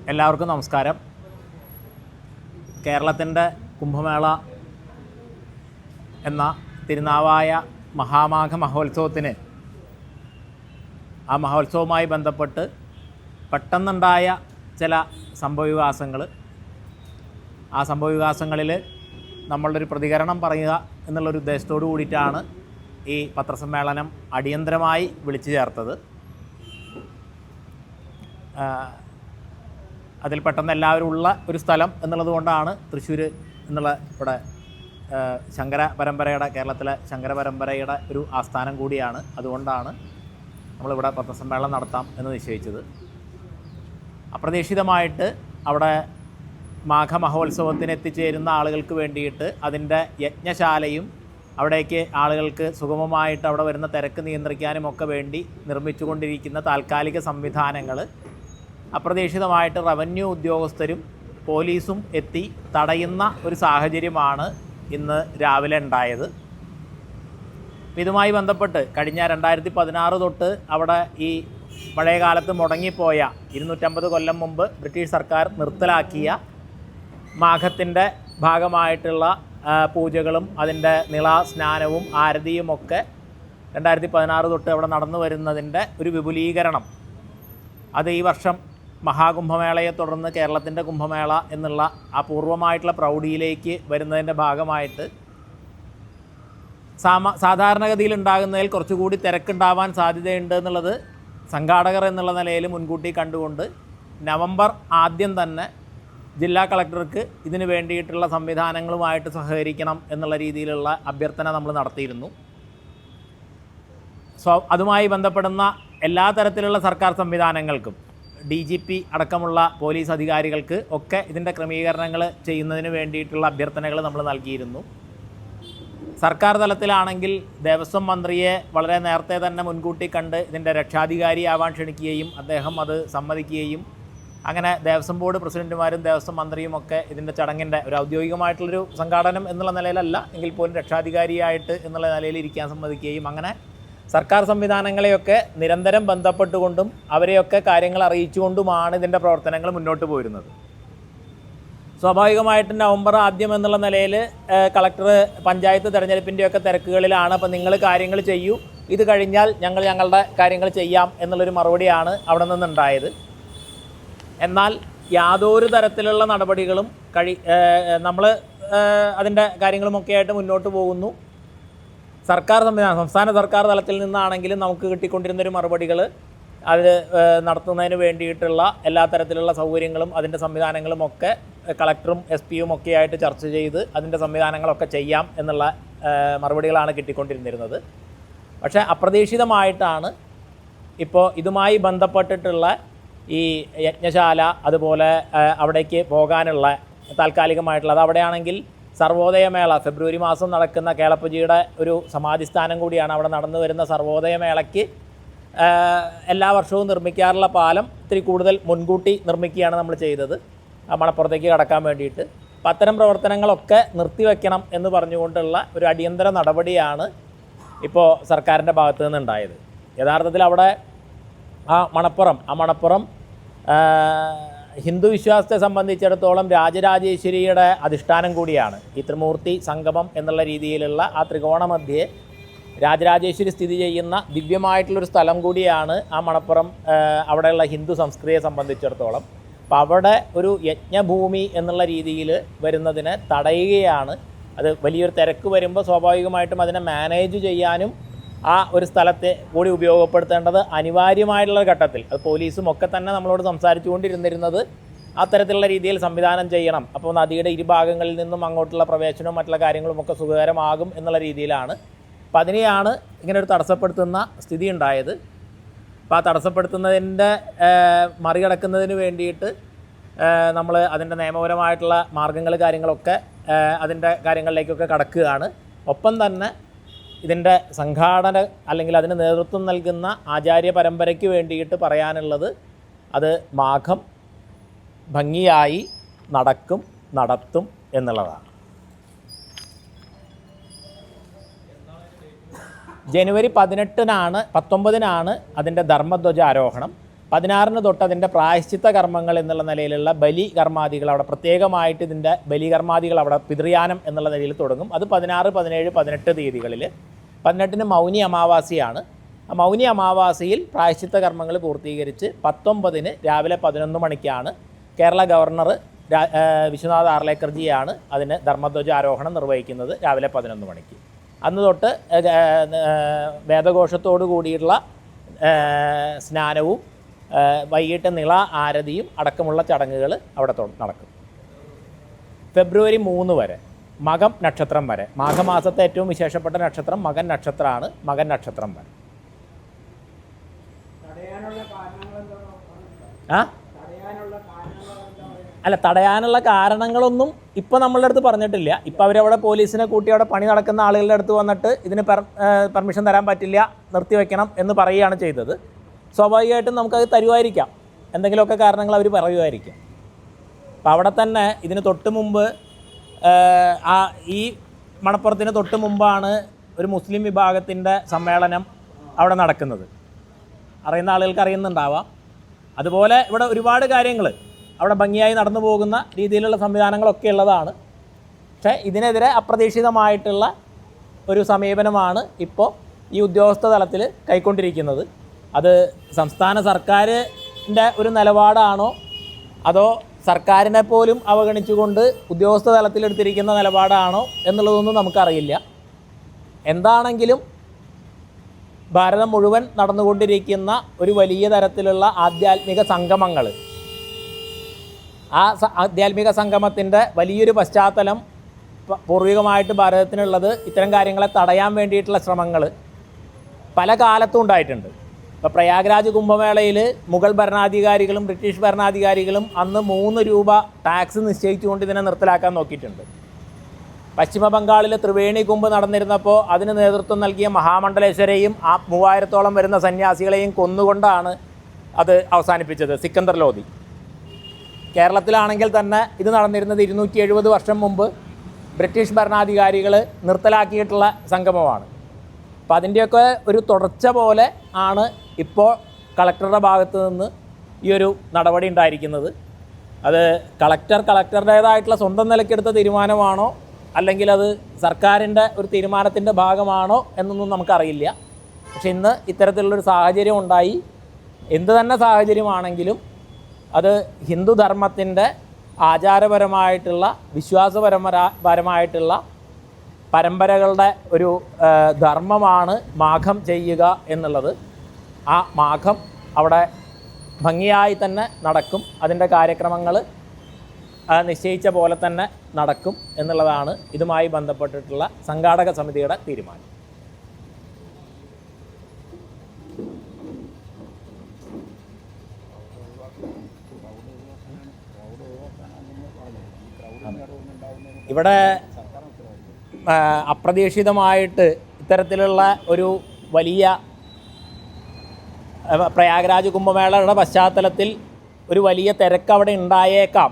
എല്ലാവർക്കും നമസ്കാരം. കേരളത്തിൻ്റെ കുംഭമേള എന്ന തിരുനാവായ മഹാമാഘ മഹോത്സവത്തിന് ആ മഹോത്സവവുമായി ബന്ധപ്പെട്ട് പെട്ടെന്നുണ്ടായ ചില സംഭവവികാസങ്ങൾ, ആ സംഭവവികാസങ്ങളിൽ നമ്മളുടെ ഒരു പ്രതികരണം പറയുക എന്നുള്ളൊരു ഉദ്ദേശത്തോടു കൂടിയിട്ടാണ് ഈ പത്രസമ്മേളനം അടിയന്തരമായി വിളിച്ചു ചേർത്തത്. അതിൽ പെട്ടെന്ന് എല്ലാവരും ഉള്ള ഒരു സ്ഥലം എന്നുള്ളത് കൊണ്ടാണ് തൃശ്ശൂർ എന്നുള്ള ഇവിടെ ശങ്കര പരമ്പരയുടെ, കേരളത്തിലെ ശങ്കര പരമ്പരയുടെ ഒരു ആസ്ഥാനം കൂടിയാണ്. അതുകൊണ്ടാണ് നമ്മളിവിടെ പത്രസമ്മേളനം നടത്താം എന്ന് നിശ്ചയിച്ചത്. അപ്രതീക്ഷിതമായിട്ട് അവിടെ മാഘമഹോത്സവത്തിന് എത്തിച്ചേരുന്ന ആളുകൾക്ക് വേണ്ടിയിട്ട് അതിൻ്റെ യജ്ഞശാലയും അവിടേക്ക് ആളുകൾക്ക് സുഗമമായിട്ട് അവിടെ വരുന്ന തിരക്ക് നിയന്ത്രിക്കാനും ഒക്കെ വേണ്ടി നിർമ്മിച്ചുകൊണ്ടിരിക്കുന്ന താൽക്കാലിക സംവിധാനങ്ങൾ അപ്രതീക്ഷിതമായിട്ട് റവന്യൂ ഉദ്യോഗസ്ഥരും പോലീസും എത്തി തടയുന്ന ഒരു സാഹചര്യമാണ് ഇന്ന് രാവിലെ ഉണ്ടായത്. ഇതുമായി ബന്ധപ്പെട്ട് കഴിഞ്ഞ 2016 തൊട്ട് അവിടെ ഈ പഴയ കാലത്ത് മുടങ്ങിപ്പോയ 250 കൊല്ലം മുമ്പ് ബ്രിട്ടീഷ് സർക്കാർ നിർത്തലാക്കിയ മാഘത്തിൻ്റെ ഭാഗമായിട്ടുള്ള പൂജകളും അതിൻ്റെ നിളാസ്നാനവും ആരതിയുമൊക്കെ 2016 തൊട്ട് അവിടെ നടന്നു വരുന്നതിൻ്റെ ഒരു വിപുലീകരണം, അത് ഈ വർഷം മഹാകുംഭമേളയെ തുടർന്ന് കേരളത്തിൻ്റെ കുംഭമേള എന്നുള്ള ആ പൂർവ്വമായിട്ടുള്ള പ്രൗഢിയിലേക്ക് വരുന്നതിൻ്റെ ഭാഗമായിട്ട് സാധാരണഗതിയിൽ ഉണ്ടാകുന്നതിൽ കുറച്ചുകൂടി തിരക്കുണ്ടാവാൻ സാധ്യതയുണ്ട് എന്നുള്ളത് സംഘാടകർ എന്നുള്ള നിലയിൽ മുൻകൂട്ടി കണ്ടുകൊണ്ട് നവംബർ ആദ്യം തന്നെ ജില്ലാ കളക്ടർക്ക് ഇതിന് വേണ്ടിയിട്ടുള്ള സംവിധാനങ്ങളുമായിട്ട് സഹകരിക്കണം എന്നുള്ള രീതിയിലുള്ള അഭ്യർത്ഥന നമ്മൾ നടത്തിയിരുന്നു. അതുമായി ബന്ധപ്പെടുന്ന എല്ലാ തരത്തിലുള്ള സർക്കാർ സംവിധാനങ്ങൾക്കും DGP അടക്കമുള്ള പോലീസ് അധികാരികൾക്ക് ഒക്കെ ഇതിൻ്റെ ക്രമീകരണങ്ങൾ ചെയ്യുന്നതിന് വേണ്ടിയിട്ടുള്ള അഭ്യർത്ഥനകൾ നമ്മൾ നൽകിയിരുന്നു. സർക്കാർ തലത്തിലാണെങ്കിൽ ദേവസ്വം മന്ത്രിയെ വളരെ നേരത്തെ തന്നെ മുൻകൂട്ടി കണ്ട് ഇതിൻ്റെ രക്ഷാധികാരിയാവാൻ ക്ഷണിക്കുകയും അദ്ദേഹം അത് സമ്മതിക്കുകയും അങ്ങനെ ദേവസ്വം ബോർഡ് പ്രസിഡന്റുമാരും ദേവസ്വം മന്ത്രിയും ഒക്കെ ഇതിൻ്റെ ചടങ്ങിൻ്റെ ഒരു ഔദ്യോഗികമായിട്ടുള്ളൊരു സംഘാടനം എന്നുള്ള നിലയിലല്ല എങ്കിൽ പോലും രക്ഷാധികാരിയായിട്ട് എന്നുള്ള നിലയിൽ ഇരിക്കാൻ സമ്മതിക്കുകയും അങ്ങനെ സർക്കാർ സംവിധാനങ്ങളെയൊക്കെ നിരന്തരം ബന്ധപ്പെട്ടുകൊണ്ടും അവരെയൊക്കെ കാര്യങ്ങൾ അറിയിച്ചുകൊണ്ടുമാണ് ഇതിൻ്റെ പ്രവർത്തനങ്ങൾ മുന്നോട്ട് പോരുന്നത്. സ്വാഭാവികമായിട്ടും നവംബർ ആദ്യം എന്നുള്ള നിലയിൽ കളക്ടർ പഞ്ചായത്ത് തെരഞ്ഞെടുപ്പിൻ്റെയൊക്കെ തിരക്കുകളിലാണ്. അപ്പോൾ നിങ്ങൾ കാര്യങ്ങൾ ചെയ്യൂ, ഇത് കഴിഞ്ഞാൽ ഞങ്ങൾ ഞങ്ങളുടെ കാര്യങ്ങൾ ചെയ്യാം എന്നുള്ളൊരു മറുപടിയാണ് അവിടെ നിന്നുണ്ടായത്. എന്നാൽ യാതൊരു തരത്തിലുള്ള നടപടികളും നമ്മൾ അതിൻ്റെ കാര്യങ്ങളുമൊക്കെ ആയിട്ട് മുന്നോട്ട് പോകുന്നു. സർക്കാർ സംവിധാനം, സംസ്ഥാന സർക്കാർ തലത്തിൽ നിന്നാണെങ്കിലും നമുക്ക് കിട്ടിക്കൊണ്ടിരുന്നൊരു മറുപടികൾ അത് നടത്തുന്നതിന് വേണ്ടിയിട്ടുള്ള എല്ലാ തരത്തിലുള്ള സൗകര്യങ്ങളും അതിൻ്റെ സംവിധാനങ്ങളും ഒക്കെ കളക്ടറും SP-യും ഒക്കെ ആയിട്ട് ചർച്ച ചെയ്ത് അതിൻ്റെ സംവിധാനങ്ങളൊക്കെ ചെയ്യാം എന്നുള്ള മറുപടികളാണ് കിട്ടിക്കൊണ്ടിരുന്നിരുന്നത്. പക്ഷേ അപ്രതീക്ഷിതമായിട്ടാണ് ഇപ്പോൾ ഇതുമായി ബന്ധപ്പെട്ടിട്ടുള്ള ഈ യജ്ഞശാല അതുപോലെ അവിടേക്ക് പോകാനുള്ള താൽക്കാലികമായിട്ടുള്ള, അത് അവിടെയാണെങ്കിൽ സർവോദയമേള ഫെബ്രുവരി മാസം നടക്കുന്ന കേളപ്പജിയുടെ ഒരു സമാധിസ്ഥാനം കൂടിയാണ്. അവിടെ നടന്നു വരുന്ന സർവോദയമേളയ്ക്ക് എല്ലാ വർഷവും നിർമ്മിക്കാറുള്ള പാലം ഇത്തിരി കൂടുതൽ മുൻകൂട്ടി നിർമ്മിക്കുകയാണ് നമ്മൾ ചെയ്തത് മണപ്പുറത്തേക്ക് കടക്കാൻ വേണ്ടിയിട്ട്. അപ്പം അത്തരം പ്രവർത്തനങ്ങളൊക്കെ നിർത്തിവെക്കണം എന്ന് പറഞ്ഞുകൊണ്ടുള്ള ഒരു അടിയന്തര നടപടിയാണ് ഇപ്പോൾ സർക്കാരിൻ്റെ ഭാഗത്തു നിന്നുണ്ടായത്. യഥാർത്ഥത്തിൽ അവിടെ ആ മണപ്പുറം ഹിന്ദു വിശ്വാസത്തെ സംബന്ധിച്ചിടത്തോളം രാജരാജേശ്വരിയുടെ അധിഷ്ഠാനം കൂടിയാണ്. ഈ ത്രിമൂർത്തി സംഗമം എന്നുള്ള രീതിയിലുള്ള ആ ത്രികോണമധ്യേ രാജരാജേശ്വരി സ്ഥിതി ചെയ്യുന്ന ദിവ്യമായിട്ടുള്ളൊരു സ്ഥലം കൂടിയാണ് ആ മണപ്പുറം, അവിടെയുള്ള ഹിന്ദു സംസ്കൃതിയെ സംബന്ധിച്ചിടത്തോളം. അപ്പോൾ അവിടെ ഒരു യജ്ഞഭൂമി എന്നുള്ള രീതിയിൽ വരുന്നതിനെ തടയുകയാണ്. അത് വലിയൊരു തിരക്ക് വരുമ്പോൾ സ്വാഭാവികമായിട്ടും അതിനെ മാനേജ് ചെയ്യാനും ആ ഒരു സ്ഥലത്തെ കൂടി ഉപയോഗപ്പെടുത്തേണ്ടത് അനിവാര്യമായിട്ടുള്ള ഘട്ടത്തിൽ അത് പോലീസും ഒക്കെ തന്നെ നമ്മളോട് സംസാരിച്ചു കൊണ്ടിരുന്നിരുന്നത് അത്തരത്തിലുള്ള രീതിയിൽ സംവിധാനം ചെയ്യണം. അപ്പോൾ നദിയുടെ ഇരുഭാഗങ്ങളിൽ നിന്നും അങ്ങോട്ടുള്ള പ്രവേശനവും മറ്റുള്ള കാര്യങ്ങളുമൊക്കെ സുഖകരമാകും എന്നുള്ള രീതിയിലാണ്. അപ്പം അതിനെയാണ് ഇങ്ങനെ ഒരു തടസ്സപ്പെടുത്തുന്ന സ്ഥിതി ഉണ്ടായത്. അപ്പോൾ ആ തടസ്സപ്പെടുത്തുന്നതിൻ്റെ മറികടക്കുന്നതിന് വേണ്ടിയിട്ട് നമ്മൾ അതിൻ്റെ നിയമപരമായിട്ടുള്ള മാർഗ്ഗങ്ങൾ കാര്യങ്ങളൊക്കെ അതിൻ്റെ കാര്യങ്ങളിലേക്കൊക്കെ കടക്കുകയാണ്. ഒപ്പം തന്നെ ഇതിൻ്റെ സംഘാടന അല്ലെങ്കിൽ അതിന് നേതൃത്വം നൽകുന്ന ആചാര്യ പരമ്പരയ്ക്ക് വേണ്ടിയിട്ട് പറയാനുള്ളത്, അത് മാഘം ഭംഗിയായി നടത്തും എന്നുള്ളതാണ്. ജനുവരി 19-നാണ് അതിൻ്റെ ധർമ്മധ്വജ ആരോഹണം. 16-ന് തൊട്ട് അതിൻ്റെ പ്രായശ്ചിത്ത കർമ്മങ്ങൾ എന്നുള്ള നിലയിലുള്ള ബലി കർമാദികൾ അവിടെ പ്രത്യേകമായിട്ട് ഇതിൻ്റെ ബലി കർമാദികൾ അവിടെ പിതൃയാനം എന്നുള്ള നിലയിൽ തുടങ്ങും. അത് 16, 17, 18 തീയതികളിൽ. 18-ന് മൗനി അമാവാസിയാണ്. ആ മൗനി അമാവാസിയിൽ പ്രായശ്ചിത്ത കർമ്മങ്ങൾ പൂർത്തീകരിച്ച് 19-ന് രാവിലെ 11 മണിക്കാണ് കേരള ഗവർണർ വിശ്വനാഥ് ആർലേക്കർജിയാണ് അതിന് ധർമ്മധ്വജാരോഹണം നിർവഹിക്കുന്നത് രാവിലെ 11 മണിക്ക്. അന്ന് തൊട്ട് വേദഘോഷത്തോടു കൂടിയുള്ള സ്നാനവും വൈകിട്ട് നിള ആരതിയും അടക്കമുള്ള ചടങ്ങുകൾ അവിടെ നടക്കും. ഫെബ്രുവരി 3 വരെ മകം നക്ഷത്രം വരെ, മാഘമാസത്തെ ഏറ്റവും വിശേഷപ്പെട്ട നക്ഷത്രം മകൻ നക്ഷത്രമാണ്. മകൻ നക്ഷത്രം വരെ തടയാനുള്ള കാരണങ്ങളൊന്നും ഇപ്പോൾ നമ്മളുടെ അടുത്ത് പറഞ്ഞിട്ടില്ല. ഇപ്പോൾ അവരവിടെ പോലീസിനെ കൂട്ടി അവിടെ പണി നടക്കുന്ന ആളുകളുടെ അടുത്ത് വന്നിട്ട് ഇതിന് പെർമിഷൻ തരാൻ പറ്റില്ല, നിർത്തിവെക്കണം എന്ന് പറയുകയാണ് ചെയ്തത്. സ്വാഭാവികമായിട്ടും നമുക്കത് തരുമായിരിക്കാം, എന്തെങ്കിലുമൊക്കെ കാരണങ്ങൾ അവർ പറയുമായിരിക്കാം. അപ്പോൾ അവിടെ തന്നെ ഇതിന് തൊട്ട് മുമ്പ് ഈ മണപ്പുറത്തിന് തൊട്ട് മുമ്പാണ് ഒരു മുസ്ലിം വിഭാഗത്തിൻ്റെ സമ്മേളനം അവിടെ നടക്കുന്നത്. അറിയുന്ന ആളുകൾക്ക് അറിയുന്നുണ്ടാവാം. അതുപോലെ ഇവിടെ ഒരുപാട് കാര്യങ്ങൾ അവിടെ ഭംഗിയായി നടന്നു പോകുന്ന രീതിയിലുള്ള സംവിധാനങ്ങളൊക്കെ ഉള്ളതാണ്. പക്ഷേ ഇതിനെതിരെ അപ്രതീക്ഷിതമായിട്ടുള്ള ഒരു സമീപനമാണ് ഇപ്പോൾ ഈ ഉദ്യോഗസ്ഥ തലത്തിൽ കൈക്കൊണ്ടിരിക്കുന്നത്. അത് സംസ്ഥാന സർക്കാരിൻ്റെ ഒരു നിലപാടാണോ അതോ സർക്കാരിനെ പോലും അവഗണിച്ചുകൊണ്ട് ഉദ്യോഗസ്ഥ തലത്തിലെടുത്തിരിക്കുന്ന നിലപാടാണോ എന്നുള്ളതൊന്നും നമുക്കറിയില്ല. എന്താണെങ്കിലും ഭാരതം മുഴുവൻ നടന്നുകൊണ്ടിരിക്കുന്ന ഒരു വലിയ തരത്തിലുള്ള ആധ്യാത്മിക സംഗമങ്ങൾ, ആ ആധ്യാത്മിക സംഗമത്തിൻ്റെ വലിയൊരു പശ്ചാത്തലം പൂർവികമായിട്ട് ഭാരതത്തിനുള്ളത് ഇത്തരം കാര്യങ്ങളെ തടയാൻ വേണ്ടിയിട്ടുള്ള ശ്രമങ്ങൾ പല കാലത്തും ഉണ്ടായിട്ടുണ്ട്. ഇപ്പോൾ പ്രയാഗ്രാജ് കുംഭമേളയിൽ മുഗൾ ഭരണാധികാരികളും ബ്രിട്ടീഷ് ഭരണാധികാരികളും അന്ന് 3 രൂപ ടാക്സ് നിശ്ചയിച്ചുകൊണ്ട് ഇതിനെ നിർത്തലാക്കാൻ നോക്കിയിട്ടുണ്ട്. പശ്ചിമ ബംഗാളിൽ ത്രിവേണി കുംഭ് നടന്നിരുന്നപ്പോൾ അതിന് നേതൃത്വം നൽകിയ മഹാമണ്ഡലേശ്വരെയും ആ 3000-ഓളം വരുന്ന സന്യാസികളെയും കൊന്നുകൊണ്ടാണ് അത് അവസാനിപ്പിച്ചത് സിക്കന്ദർ ലോധി. കേരളത്തിലാണെങ്കിൽ തന്നെ ഇത് നടന്നിരുന്നത് 270 വർഷം മുമ്പ് ബ്രിട്ടീഷ് ഭരണാധികാരികൾ നിർത്തലാക്കിയിട്ടുള്ള സംഗമമാണ്. അപ്പോൾ അതിൻ്റെയൊക്കെ ഒരു തുടർച്ച പോലെ ആണ് ഇപ്പോൾ കളക്ടറുടെ ഭാഗത്ത് നിന്ന് ഈ ഒരു നടപടി ഉണ്ടായിരിക്കുന്നത്. അത് കളക്ടറുടേതായിട്ടുള്ള സ്വന്തം നിലയ്ക്കെടുത്ത തീരുമാനമാണോ അല്ലെങ്കിൽ അത് സർക്കാരിൻ്റെ ഒരു തീരുമാനത്തിൻ്റെ ഭാഗമാണോ എന്നൊന്നും നമുക്കറിയില്ല. പക്ഷെ ഇന്ന് ഇത്തരത്തിലുള്ളൊരു സാഹചര്യം ഉണ്ടായി. എന്ത് തന്നെ സാഹചര്യമാണെങ്കിലും അത് ഹിന്ദുധർമ്മത്തിൻ്റെ ആചാരപരമായിട്ടുള്ള വിശ്വാസപരമായിട്ടുള്ള പരമ്പരകളുടെ ഒരു ധർമ്മമാണ് മാഘം ചെയ്യുക എന്നുള്ളത്. ആ മാഘം അവിടെ ഭംഗിയായി തന്നെ നടക്കും. അതിൻ്റെ കാര്യക്രമങ്ങൾ നിശ്ചയിച്ച പോലെ തന്നെ നടക്കും എന്നുള്ളതാണ് ഇതുമായി ബന്ധപ്പെട്ടിട്ടുള്ള സംഘാടക സമിതിയുടെ തീരുമാനം. ഇവിടെ അപ്രതീക്ഷിതമായിട്ട് ഇത്തരത്തിലുള്ള ഒരു വലിയ പ്രയാഗ്രാജ് കുംഭമേളയുടെ പശ്ചാത്തലത്തിൽ ഒരു വലിയ തിരക്ക് അവിടെ ഉണ്ടായേക്കാം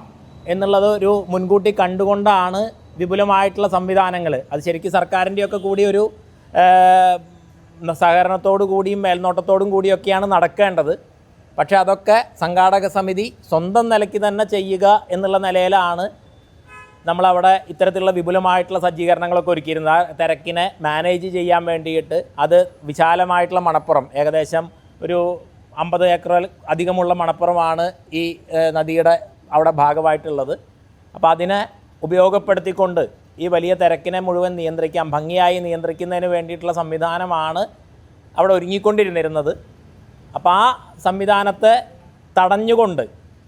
എന്നുള്ളത് ഒരു മുൻകൂട്ടി കണ്ടുകൊണ്ടാണ് വിപുലമായിട്ടുള്ള സംവിധാനങ്ങൾ. അത് ശരിക്കും സർക്കാരിൻ്റെയൊക്കെ കൂടി ഒരു സഹകരണത്തോടു കൂടിയും മേൽനോട്ടത്തോടും കൂടിയൊക്കെയാണ് നടക്കേണ്ടത്. പക്ഷേ അതൊക്കെ സംഘാടക സമിതി സ്വന്തം നിലയ്ക്ക് തന്നെ ചെയ്യുക എന്നുള്ള നിലയിലാണ് നമ്മളവിടെ ഇത്തരത്തിലുള്ള വിപുലമായിട്ടുള്ള സജ്ജീകരണങ്ങളൊക്കെ ഒരുക്കിയിരുന്നത്. ആ തിരക്കിനെ മാനേജ് ചെയ്യാൻ വേണ്ടിയിട്ട് അത് വിശാലമായിട്ടുള്ള മണപ്പുറം, ഏകദേശം ഒരു 50 ഏക്കർ അധികമുള്ള മണപ്പുറമാണ് ഈ നദിയുടെ അവിടെ ഭാഗമായിട്ടുള്ളത്. അപ്പോൾ അതിനെ ഉപയോഗപ്പെടുത്തിക്കൊണ്ട് ഈ വലിയ തിരക്കിനെ മുഴുവൻ നിയന്ത്രിക്കാൻ, ഭംഗിയായി നിയന്ത്രിക്കുന്നതിന് വേണ്ടിയിട്ടുള്ള സംവിധാനമാണ് അവിടെ ഒരുങ്ങിക്കൊണ്ടിരുന്നിരുന്നത്. അപ്പോൾ ആ സംവിധാനത്തെ തടഞ്ഞുകൊണ്ട്,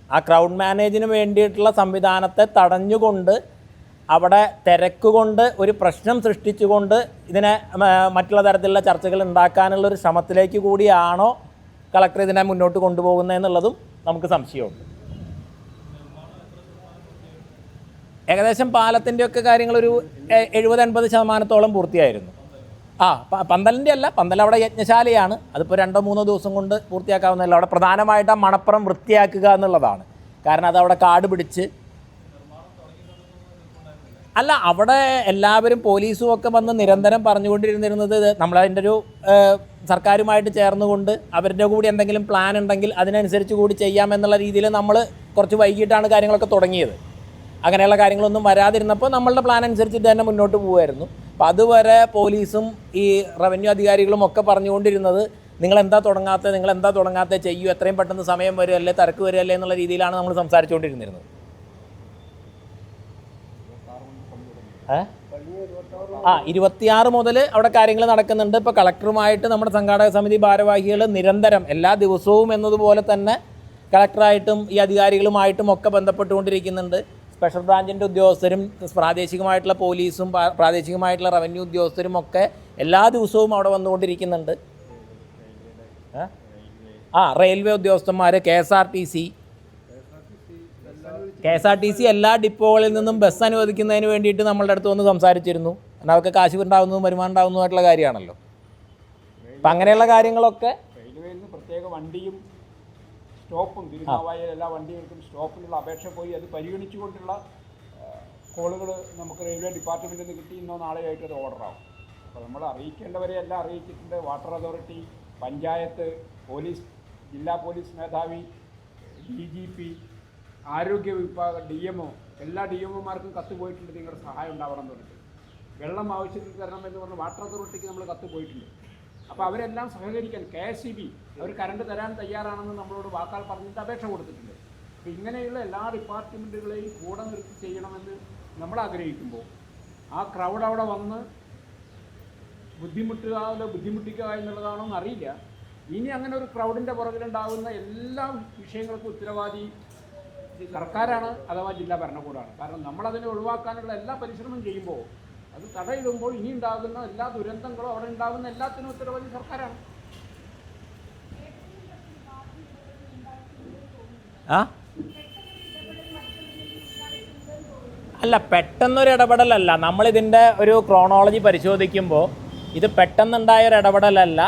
ആ ക്രൗഡ് മാനേജിന് വേണ്ടിയിട്ടുള്ള സംവിധാനത്തെ തടഞ്ഞുകൊണ്ട് അവിടെ തിരക്കുകൊണ്ട് ഒരു പ്രശ്നം സൃഷ്ടിച്ചുകൊണ്ട് ഇതിനെ മറ്റുള്ള തരത്തിലുള്ള ചർച്ചകൾ ഉണ്ടാക്കാനുള്ളൊരു ശ്രമത്തിലേക്ക് കൂടിയാണോ കളക്ടർ ഇതിനെ മുന്നോട്ട് കൊണ്ടുപോകുന്നതെന്നുള്ളതും നമുക്ക് സംശയമുണ്ട്. ഏകദേശം പാലത്തിൻ്റെയൊക്കെ കാര്യങ്ങളൊരു 70-80% പൂർത്തിയായിരുന്നു. പന്തലിൻ്റെ അല്ല, പന്തൽ അവിടെ യജ്ഞശാലയാണ്. അതിപ്പോൾ 2-3 ദിവസം കൊണ്ട് പൂർത്തിയാക്കാവുന്നതല്ല. അവിടെ പ്രധാനമായിട്ട് ആ മണപ്പുറം വൃത്തിയാക്കുക എന്നുള്ളതാണ്. കാരണം അതവിടെ കാട് പിടിച്ച് അല്ല, അവിടെ എല്ലാവരും പോലീസും ഒക്കെ വന്ന് നിരന്തരം പറഞ്ഞുകൊണ്ടിരുന്നിരുന്നത് നമ്മളതിൻ്റെ ഒരു സർക്കാരുമായിട്ട് ചേർന്നുകൊണ്ട് അവരുടെ കൂടി എന്തെങ്കിലും പ്ലാൻ ഉണ്ടെങ്കിൽ അതിനനുസരിച്ച് കൂടി ചെയ്യാമെന്നുള്ള രീതിയിൽ നമ്മൾ കുറച്ച് വൈകിട്ടാണ് കാര്യങ്ങളൊക്കെ തുടങ്ങിയത്. അങ്ങനെയുള്ള കാര്യങ്ങളൊന്നും വരാതിരുന്നപ്പോൾ നമ്മളുടെ പ്ലാൻ അനുസരിച്ച് തന്നെ മുന്നോട്ട് പോകുമായിരുന്നു. അപ്പോൾ അതുവരെ പോലീസും ഈ റവന്യൂ അധികാരികളും ഒക്കെ പറഞ്ഞുകൊണ്ടിരുന്നത് നിങ്ങളെന്താ തുടങ്ങാത്ത ചെയ്യൂ, എത്രയും പെട്ടെന്ന് സമയം വരുമല്ലേ, തിരക്ക് വരുമല്ലേ എന്നുള്ള രീതിയിലാണ് നമ്മൾ സംസാരിച്ചുകൊണ്ടിരുന്നത്. 26 മുതൽ അവിടെ കാര്യങ്ങൾ നടക്കുന്നുണ്ട്. ഇപ്പോൾ കളക്ടറുമായിട്ട് നമ്മുടെ സംഘാടക സമിതി ഭാരവാഹികൾ നിരന്തരം എല്ലാ ദിവസവും എന്നതുപോലെ തന്നെ കളക്ടറായിട്ടും ഈ അധികാരികളുമായിട്ടും ഒക്കെ ബന്ധപ്പെട്ടുകൊണ്ടിരിക്കുന്നുണ്ട്. സ്പെഷ്യൽ ബ്രാഞ്ചിൻ്റെ ഉദ്യോഗസ്ഥരും പ്രാദേശികമായിട്ടുള്ള പോലീസും പ്രാദേശികമായിട്ടുള്ള റവന്യൂ ഉദ്യോഗസ്ഥരും ഒക്കെ എല്ലാ ദിവസവും അവിടെ വന്നുകൊണ്ടിരിക്കുന്നുണ്ട്. റെയിൽവേ ഉദ്യോഗസ്ഥന്മാർ, KSRTC എല്ലാ ഡിപ്പോകളിൽ നിന്നും ബസ് അനുവദിക്കുന്നതിന് വേണ്ടിയിട്ട് നമ്മളുടെ അടുത്ത് വന്ന് സംസാരിച്ചിരുന്നു. കാരണം അവർക്ക് കാശ് ഉണ്ടാകുന്നതും വരുമാനം ഉണ്ടാകുന്നതുമായിട്ടുള്ള കാര്യമാണല്ലോ. അപ്പം അങ്ങനെയുള്ള കാര്യങ്ങളൊക്കെ റെയിൽവേയിൽ നിന്ന് പ്രത്യേക വണ്ടിയും സ്റ്റോപ്പും തിരുനാവായ എല്ലാ വണ്ടികൾക്കും സ്റ്റോപ്പിനുള്ള അപേക്ഷ പോയി അത് പരിഗണിച്ചുകൊണ്ടുള്ള കോളുകൾ നമുക്ക് റെയിൽവേ ഡിപ്പാർട്ട്മെൻറ്റിൽ നിന്ന് കിട്ടി. ഇന്നോ നാളെയായിട്ട് അത് ഓർഡറാവും. അപ്പോൾ നമ്മൾ അറിയിക്കേണ്ടവരെ എല്ലാം അറിയിച്ചിട്ടുണ്ട്. വാട്ടർ അതോറിറ്റി, പഞ്ചായത്ത്, പോലീസ്, ജില്ലാ പോലീസ് മേധാവി, DGP, ആരോഗ്യ വിഭാഗം, DMO, എല്ലാ DMOമാർക്കും കത്ത് പോയിട്ടുണ്ട്. നിങ്ങളുടെ സഹായം ഉണ്ടാവണം എന്ന് പറഞ്ഞിട്ട് വെള്ളം ആവശ്യത്തിന് തരണം എന്ന് പറഞ്ഞ് വാട്ടർ അതോറിറ്റിക്ക് നമ്മൾ കത്ത് പോയിട്ടുണ്ട്. അപ്പോൾ അവരെല്ലാം സഹകരിക്കാൻ KSEB അവർ കറണ്ട് തരാൻ തയ്യാറാണെന്ന് നമ്മളോട് വാക്കാൽ പറഞ്ഞിട്ട് അപേക്ഷ കൊടുത്തിട്ടുണ്ട്. അപ്പോൾ ഇങ്ങനെയുള്ള എല്ലാ ഡിപ്പാർട്ട്മെൻറ്റുകളെയും കൂടെ നിർത്തി ചെയ്യണമെന്ന് നമ്മൾ ആഗ്രഹിക്കുമ്പോൾ ആ ക്രൗഡ് അവിടെ വന്ന് ബുദ്ധിമുട്ടിക്കുക എന്നുള്ളതാണോ എന്നറിയില്ല. ഇനി അങ്ങനെ ഒരു ക്രൗഡിൻ്റെ പുറകിലുണ്ടാകുന്ന എല്ലാ വിഷയങ്ങൾക്കും ഉത്തരവാദി സർക്കാരാണ് അഥവാ ജില്ലാ ഭരണകൂടമാണ്. കാരണം നമ്മളതിനെ ഒഴിവാക്കാനുള്ള എല്ലാ പരിശ്രമം ചെയ്യുമ്പോൾ അത് തടയിടുമ്പോൾ ഇനി ഉണ്ടാകുന്ന എല്ലാ ദുരന്തങ്ങളും അവിടെ ഉണ്ടാകുന്ന എല്ലാത്തിനും ഉത്തരവാദി സർക്കാരാണ്. അല്ല, പെട്ടെന്നൊരു ഇടപെടലല്ല. നമ്മളിതിൻ്റെ ഒരു ക്രോണോളജി പരിശോധിക്കുമ്പോൾ ഇത് പെട്ടെന്നുണ്ടായൊരു ഇടപെടലല്ല,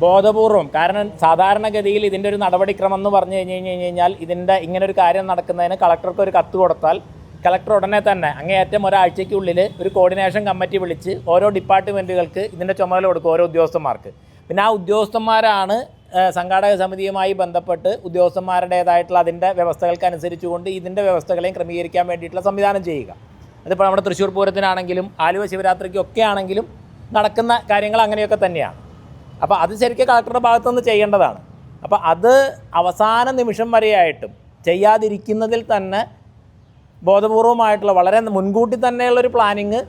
ബോധപൂർവം. കാരണം സാധാരണഗതിയിൽ ഇതിൻ്റെ ഒരു നടപടിക്രമം എന്ന് പറഞ്ഞു കഴിഞ്ഞാൽ ഇതിൻ്റെ ഇങ്ങനൊരു കാര്യം നടക്കുന്നതിന് കളക്ടർക്ക് ഒരു കത്ത് കൊടുത്താൽ കളക്ടർ ഉടനെ തന്നെ അങ്ങേയറ്റം ഒരാഴ്ചയ്ക്കുള്ളിൽ ഒരു കോർഡിനേഷൻ കമ്മിറ്റി വിളിച്ച് ഓരോ ഡിപ്പാർട്ട്മെൻറ്റുകൾക്ക് ഇതിൻ്റെ ചുമതല കൊടുക്കും, ഓരോ ഉദ്യോഗസ്ഥന്മാർക്ക്. പിന്നെ ആ ഉദ്യോഗസ്ഥന്മാരാണ് സംഘാടക സമിതിയുമായി ബന്ധപ്പെട്ട് ഉദ്യോഗസ്ഥന്മാരുടേതായിട്ടുള്ള അതിൻ്റെ വ്യവസ്ഥകൾക്കനുസരിച്ചുകൊണ്ട് ഇതിൻ്റെ വ്യവസ്ഥകളെയും ക്രമീകരിക്കാൻ വേണ്ടിയിട്ടുള്ള സംവിധാനം ചെയ്യുക. അതിപ്പോൾ നമ്മുടെ തൃശ്ശൂർ പൂരത്തിനാണെങ്കിലും ആലുവ ശിവരാത്രിക്കൊക്കെ ആണെങ്കിലും നടക്കുന്ന കാര്യങ്ങൾ അങ്ങനെയൊക്കെ തന്നെയാണ്. അപ്പോൾ അത് ശരിക്കും കളക്ടറുടെ ഭാഗത്തുനിന്ന് ചെയ്യേണ്ടതാണ്. അപ്പോൾ അത് അവസാന നിമിഷം വരെയായിട്ടും ചെയ്യാതിരിക്കുന്നതിൽ തന്നെ ബോധപൂർവമായിട്ടുള്ള വളരെ മുൻകൂട്ടി തന്നെയുള്ളൊരു പ്ലാനിങ്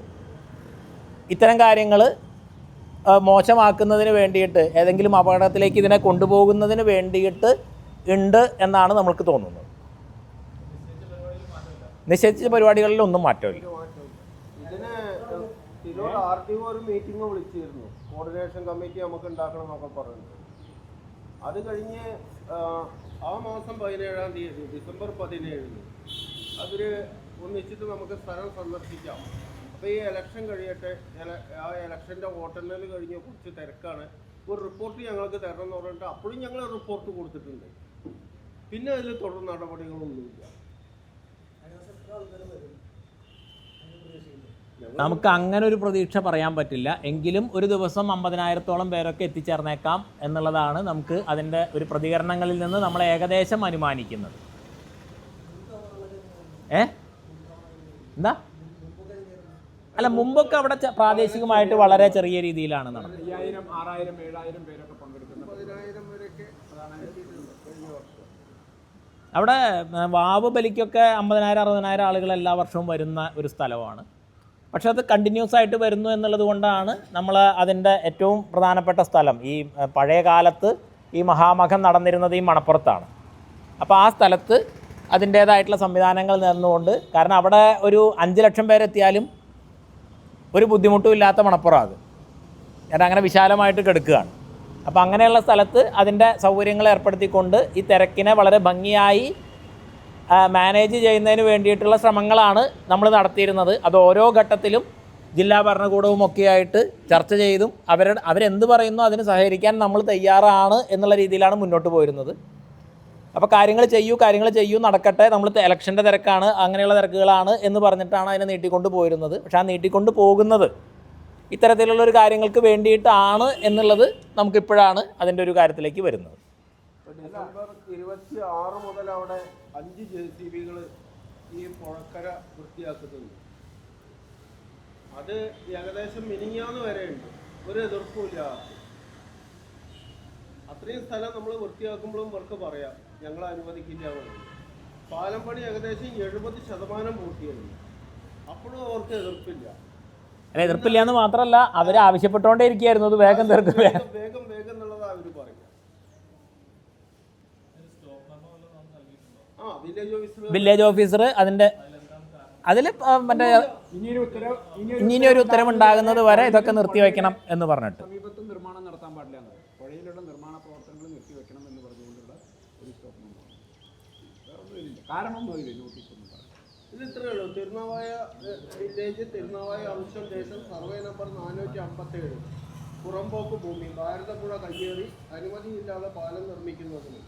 ഇത്തരം കാര്യങ്ങൾ മോശമാക്കുന്നതിന് വേണ്ടിയിട്ട്, ഏതെങ്കിലും അപകടത്തിലേക്ക് ഇതിനെ കൊണ്ടുപോകുന്നതിന് വേണ്ടിയിട്ട് ഉണ്ട് എന്നാണ് നമുക്ക് തോന്നുന്നത്. നിശ്ചയിച്ച പരിപാടികളിലൊന്നും മാറ്റമില്ല. ഇതിന് തിരൂർ RTO ഒരു മീറ്റിംഗ് വിളിച്ചിരുന്നു, കോർഡിനേഷൻ കമ്മിറ്റി നമുക്ക് ഉണ്ടാക്കണം എന്നൊക്കെ പറഞ്ഞു. അത് കഴിഞ്ഞ് ആ മാസം 17-ാം തീയതി ഡിസംബർ 17-ന് അവർ ഒന്നിച്ചിട്ട് നമുക്ക് സ്ഥലം സന്ദർശിക്കാം. അപ്പോൾ ഈ ഇലക്ഷൻ കഴിയട്ടെ, ആ ഇലക്ഷൻ്റെ വോട്ടെണ്ണൽ കഴിഞ്ഞ് കുറച്ച് തിരക്കാണ്, ഒരു റിപ്പോർട്ട് ഞങ്ങൾക്ക് തരണം എന്ന് പറഞ്ഞിട്ട് അപ്പോഴും ഞങ്ങൾ റിപ്പോർട്ട് കൊടുത്തിട്ടുണ്ട്. പിന്നെ അതിൽ തുടർ നടപടികളൊന്നുമില്ല. നമുക്ക് അങ്ങനെ ഒരു പ്രതീക്ഷ പറയാൻ പറ്റില്ല. എങ്കിലും ഒരു ദിവസം 50,000-ഓളം പേരൊക്കെ എത്തിച്ചേർന്നേക്കാം എന്നുള്ളതാണ് നമുക്ക് അതിൻ്റെ ഒരു പ്രതികരണങ്ങളിൽ നിന്ന് നമ്മൾ ഏകദേശം അനുമാനിക്കുന്നത്. എന്താ? അല്ല, മുമ്പൊക്കെ അവിടെ പ്രാദേശികമായിട്ട് വളരെ ചെറിയ രീതിയിലാണ് നടന്നത്. 5,000, 6,000, 7,000 പേരൊക്കെ പങ്കെടുക്കുന്നത്. 10,000 വരെയൊക്കെ കഴിഞ്ഞ വർഷം. അവിടെ വാവ് ബലിക്കൊക്കെ 50,000, 60,000 ആളുകൾ എല്ലാ വർഷവും വരുന്ന ഒരു സ്ഥലമാണ്. പക്ഷെ അത് കണ്ടിന്യൂസ് ആയിട്ട് വരുന്നു എന്നുള്ളത് കൊണ്ടാണ് നമ്മൾ അതിൻ്റെ ഏറ്റവും പ്രധാനപ്പെട്ട സ്ഥലം. ഈ പഴയ കാലത്ത് ഈ മഹാമഖം നടന്നിരുന്നത് ഈ മണപ്പുറത്താണ്. അപ്പോൾ ആ സ്ഥലത്ത് അതിൻ്റേതായിട്ടുള്ള സംവിധാനങ്ങൾ നിന്നുകൊണ്ട്, കാരണം അവിടെ ഒരു 5 ലക്ഷം പേരെത്തിയാലും ഒരു ബുദ്ധിമുട്ടും ഇല്ലാത്ത മണപ്പുറം അത്, കാരണം അങ്ങനെ വിശാലമായിട്ട് കിടക്കുകയാണ്. അപ്പോൾ അങ്ങനെയുള്ള സ്ഥലത്ത് അതിൻ്റെ സൗകര്യങ്ങൾ ഏർപ്പെടുത്തിക്കൊണ്ട് ഈ തിരക്കിനെ വളരെ ഭംഗിയായി മാനേജ് ചെയ്യുന്നതിന് വേണ്ടിയിട്ടുള്ള ശ്രമങ്ങളാണ് നമ്മൾ നടത്തിയിരുന്നത്. അത് ഓരോ ഘട്ടത്തിലും ജില്ലാ ഭരണകൂടവും ഒക്കെയായിട്ട് ചർച്ച ചെയ്തും അവരെന്ത് പറയുന്നു അതിന് സഹകരിക്കാൻ നമ്മൾ തയ്യാറാണ് എന്നുള്ള രീതിയിലാണ് മുന്നോട്ട് പോയിരുന്നത്. അപ്പോൾ കാര്യങ്ങൾ ചെയ്യൂ നടക്കട്ടെ, നമ്മൾ ഇലക്ഷൻ്റെ തിരക്കാണ്, അങ്ങനെയുള്ള തിരക്കുകളാണ് എന്ന് പറഞ്ഞിട്ടാണ് അതിനെ നീട്ടിക്കൊണ്ട് പോയിരുന്നത്. പക്ഷേ ആ നീട്ടിക്കൊണ്ട് പോകുന്നത് ഇത്തരത്തിലുള്ളൊരു കാര്യങ്ങൾക്ക് വേണ്ടിയിട്ടാണ് എന്നുള്ളത് നമുക്കിപ്പോഴാണ് അതിൻ്റെ ഒരു കാര്യത്തിലേക്ക് വരുന്നത്. ഡിസംബർ 26 മുതൽ അവിടെ 5 JCB-കൾ ഈ പുഴക്കര വൃത്തിയാക്കുന്നുണ്ട്. അത് ഏകദേശം മിനിങ്ങാന്ന് വരെയുണ്ട്, ഒരു എതിർപ്പുമില്ല. അത്രയും സ്ഥലം നമ്മൾ വൃത്തിയാക്കുമ്പോഴും അവർക്ക് പറയാം ഞങ്ങൾ അനുവദിക്കില്ല എന്നുള്ളത്. പാലം പണി ഏകദേശം 70% പൂർത്തിയായി, അപ്പോഴും അവർക്ക് എതിർപ്പില്ല. എതിർപ്പില്ല എന്ന് മാത്രമല്ല, അവർ ആവശ്യപ്പെട്ടുകൊണ്ടേ ഇരിക്കുകയായിരുന്നു അത് വേഗം തീർക്കും, വേഗം എന്നുള്ളതാണ് അവർ പറയുക. വില്ലേജ് ഓഫീസർ അതിൻ്റെ അതിൽ മറ്റേ ഇനിയൊരു ഉത്തരവുണ്ടാകുന്നത് വരെ ഇതൊക്കെ നിർത്തിവെക്കണം എന്ന് പറഞ്ഞിട്ട് സമീപത്ത് നിർമ്മാണം നടത്താൻ പാടില്ല, പുഴയിലുള്ള നിർമ്മാണ പ്രവർത്തനങ്ങൾ നിർത്തിവെക്കണം എന്ന് പറഞ്ഞുകൊണ്ടുള്ള ഒരു സ്റ്റോപ്പ് കാരണമൊന്നുമില്ല. നോട്ടീസ് ഒന്നും ഇത് ഇത്രയേ ഉള്ളൂ. തിരുനാവായ വില്ലേജ്, തിരുനാവായ അംശം ദേശം, സർവേ നമ്പർ 457, പുറംപോക്ക് ഭൂമി, ഭാരതപ്പുഴ കയ്യേറി അനുമതിയില്ലാതെ പാലം നിർമ്മിക്കുന്നതിന്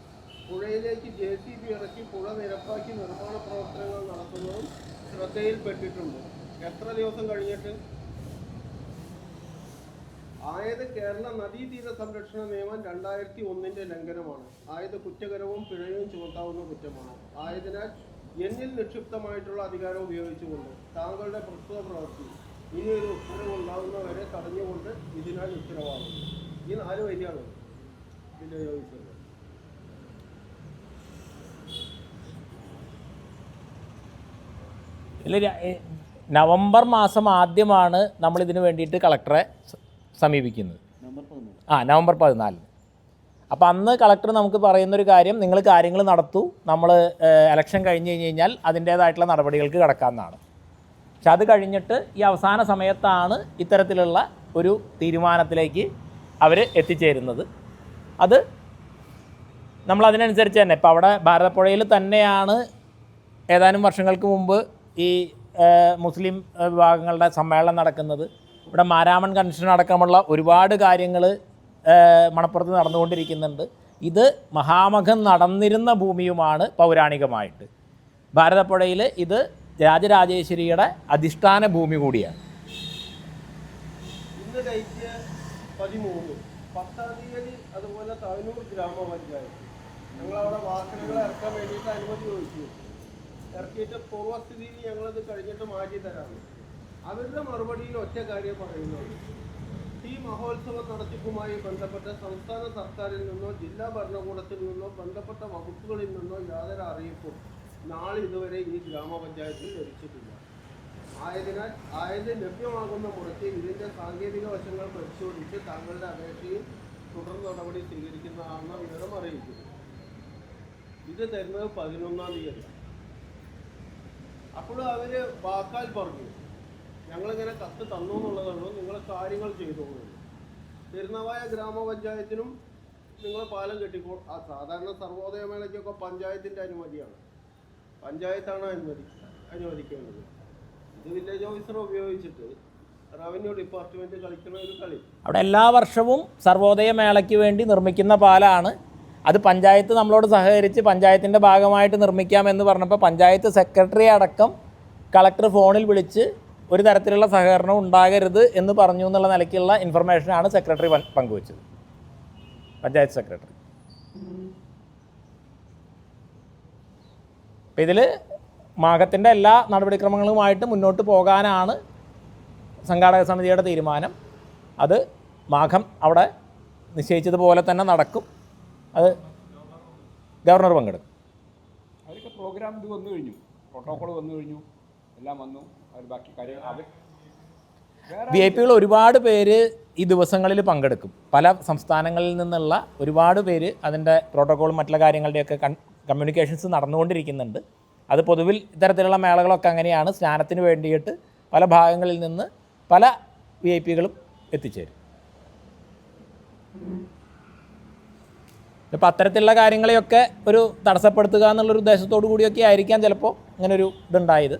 പുഴയിലേക്ക് JCB ഇറക്കി പുഴ നിരപ്പാക്കി നിർമ്മാണ പ്രവർത്തനങ്ങൾ നടത്തുന്നതും ശ്രദ്ധയിൽപ്പെട്ടിട്ടുണ്ട്. എത്ര ദിവസം കഴിഞ്ഞിട്ട്? ആയത് കേരള നദീതീര സംരക്ഷണ നിയമം 2001-ന്റെ ലംഘനമാണ്. ആയത് കുറ്റകരവും പിഴയും ചുമത്താവുന്ന കുറ്റമാണ്. ആയതിനാൽ എന്നിൽ നിക്ഷിപ്തമായിട്ടുള്ള അധികാരം ഉപയോഗിച്ചുകൊണ്ട് താങ്കളുടെ പ്രസ്തുത പ്രവൃത്തി ഇനിയൊരു ഉത്തരവുണ്ടാകുന്നവരെ തടഞ്ഞുകൊണ്ട് ഇതിനാൽ ഉത്തരവാകുന്നു. ഈ 4 വരിയാണ് വില്ലേജ് ഓഫീസർ. ഇതിൽ നവംബർ മാസം ആദ്യമാണ് നമ്മളിതിന് വേണ്ടിയിട്ട് കളക്ടറെ സമീപിക്കുന്നത്. നവംബർ 14. അപ്പോൾ അന്ന് കളക്ടർ നമുക്ക് പറയുന്നൊരു കാര്യം, നിങ്ങൾ കാര്യങ്ങൾ നടത്തൂ, നമ്മൾ ഇലക്ഷൻ കഴിഞ്ഞ് കഴിഞ്ഞാൽ അതിൻ്റേതായിട്ടുള്ള നടപടികൾക്ക് കിടക്കാമെന്നാണ്. പക്ഷെ അത് കഴിഞ്ഞിട്ട് ഈ അവസാന സമയത്താണ് ഇത്തരത്തിലുള്ള ഒരു തീരുമാനത്തിലേക്ക് അവർ എത്തിച്ചേരുന്നത്. അത് നമ്മളതിനനുസരിച്ച് തന്നെ ഇപ്പോൾ അവിടെ ഭാരതപ്പുഴയിൽ തന്നെയാണ് ഏതാനും വർഷങ്ങൾക്ക് മുമ്പ് ഈ മുസ്ലിം വിഭാഗങ്ങളുടെ സമ്മേളനം നടക്കുന്നത്. ഇവിടെ മാരാമൺ കൺവെൻഷൻ അടക്കമുള്ള ഒരുപാട് കാര്യങ്ങൾ മണപ്പുറത്ത് നടന്നുകൊണ്ടിരിക്കുന്നുണ്ട്. ഇത് മഹാമഖം നടന്നിരുന്ന ഭൂമിയുമാണ് പൗരാണികമായിട്ട്. ഭാരതപ്പുഴയിൽ ഇത് രാജരാജേശ്വരിയുടെ അധിഷ്ഠാന ഭൂമി കൂടിയാണ്. ഇന്ന് ഡേറ്റ് 13, 10-ാം തീയതി അതുപോലെ താനൂർ ഗ്രാമപഞ്ചായത്ത് ഞങ്ങളവിടെ വാഹനങ്ങൾ ഇറക്കാൻ വേണ്ടിയിട്ട് അനുമതി ചോദിച്ചു. ഇറക്കിയിട്ട് പൂർവ്വസ്ഥിതിയിൽ ഞങ്ങളത് കഴിഞ്ഞിട്ട് മാറ്റി തരാമെന്ന്. അവരുടെ മറുപടിയിൽ ഒറ്റ കാര്യം പറയുന്നുള്ളൂ, ഈ മഹോത്സവ നടത്തിപ്പുമായി ബന്ധപ്പെട്ട സംസ്ഥാന സർക്കാരിൽ നിന്നോ ജില്ലാ ഭരണകൂടത്തിൽ നിന്നോ ബന്ധപ്പെട്ട വകുപ്പുകളിൽ നിന്നോ യാതൊരു അറിയിപ്പും നാളെ ഇതുവരെ ഈ ഗ്രാമപഞ്ചായത്തിൽ ലഭിച്ചിട്ടില്ല. ആയതിനാൽ ആയത് ലഭ്യമാകുന്ന മുറയ്ക്ക് ഇതിൻ്റെ സാങ്കേതിക വശങ്ങൾ പരിശോധിച്ച് താങ്കളുടെ അപേക്ഷയും തുടർ നടപടി സ്വീകരിക്കുന്നതാണെന്ന വിവരം അറിയിക്കുന്നു. ഇത് തരുന്നത് 11-ാം തീയതി. അപ്പോഴും അവർ വാക്കാൽ പറഞ്ഞു ഞങ്ങളിങ്ങനെ കത്ത് തന്നു എന്നുള്ളതാണോ, നിങ്ങൾ കാര്യങ്ങൾ ചെയ്തോളൂ. തിരുനാവായ ഗ്രാമപഞ്ചായത്തിനും നിങ്ങൾ പാലം സാധാരണ സർവോദയ മേളയ്ക്കൊക്കെ പഞ്ചായത്തിൻ്റെ അനുമതിയാണ്, പഞ്ചായത്താണ് അനുവദിക്കേണ്ടത്. ഇത് വില്ലേജ് ഓഫീസറെ ഉപയോഗിച്ചിട്ട് റവന്യൂ ഡിപ്പാർട്ട്മെൻറ്റ് കളിക്കുന്ന ഒരു കളി. അവിടെ എല്ലാ വർഷവും സർവോദയ മേളയ്ക്ക് വേണ്ടി നിർമ്മിക്കുന്ന പാലാണ്. അത് പഞ്ചായത്ത് നമ്മളോട് സഹകരിച്ച് പഞ്ചായത്തിൻ്റെ ഭാഗമായിട്ട് നിർമ്മിക്കാമെന്ന് പറഞ്ഞപ്പോൾ പഞ്ചായത്ത് സെക്രട്ടറി അടക്കം കളക്ടർ ഫോണിൽ വിളിച്ച് ഒരു തരത്തിലുള്ള സഹകരണം ഉണ്ടാകരുത് എന്ന് പറഞ്ഞു എന്നുള്ള നിലയ്ക്കുള്ള ഇൻഫർമേഷനാണ് സെക്രട്ടറി പങ്കുവച്ചത്, പഞ്ചായത്ത് സെക്രട്ടറി. അപ്പം ഇതിൽ മാഘത്തിൻ്റെ എല്ലാ നടപടിക്രമങ്ങളുമായിട്ട് മുന്നോട്ട് പോകാനാണ് സംഘാടക സമിതിയുടെ തീരുമാനം. അത് മാഘം അവിടെ നിശ്ചയിച്ചതുപോലെ തന്നെ നടക്കും. അത് ഗവർണർ പങ്കെടുക്കും. അവർക്ക് പ്രോഗ്രാം ഇത് വന്നു കഴിഞ്ഞു, പ്രോട്ടോക്കോൾ വന്നു കഴിഞ്ഞു, എല്ലാം വന്നു. അവർ ബാക്കി കാര്യം VIP ഒരുപാട് പേര് ഈ ദിവസങ്ങളിൽ പങ്കെടുക്കും. പല സംസ്ഥാനങ്ങളിൽ നിന്നുള്ള ഒരുപാട് പേര് അതിൻ്റെ പ്രോട്ടോക്കോളും മറ്റുള്ള കാര്യങ്ങളുടെയൊക്കെ കമ്മ്യൂണിക്കേഷൻസ് നടന്നുകൊണ്ടിരിക്കുന്നുണ്ട്. അത് പൊതുവിൽ ഇത്തരത്തിലുള്ള മേളകളൊക്കെ അങ്ങനെയാണ്. സ്നാനത്തിന് വേണ്ടിയിട്ട് പല ഭാഗങ്ങളിൽ നിന്ന് പല VIP-കളും എത്തിച്ചേരും. ഇപ്പോൾ അത്തരത്തിലുള്ള കാര്യങ്ങളെയൊക്കെ ഒരു തടസ്സപ്പെടുത്തുക എന്നുള്ളൊരു ഉദ്ദേശത്തോടു കൂടിയൊക്കെ ആയിരിക്കാം ചിലപ്പോൾ ഇങ്ങനൊരു ഇതുണ്ടായത്.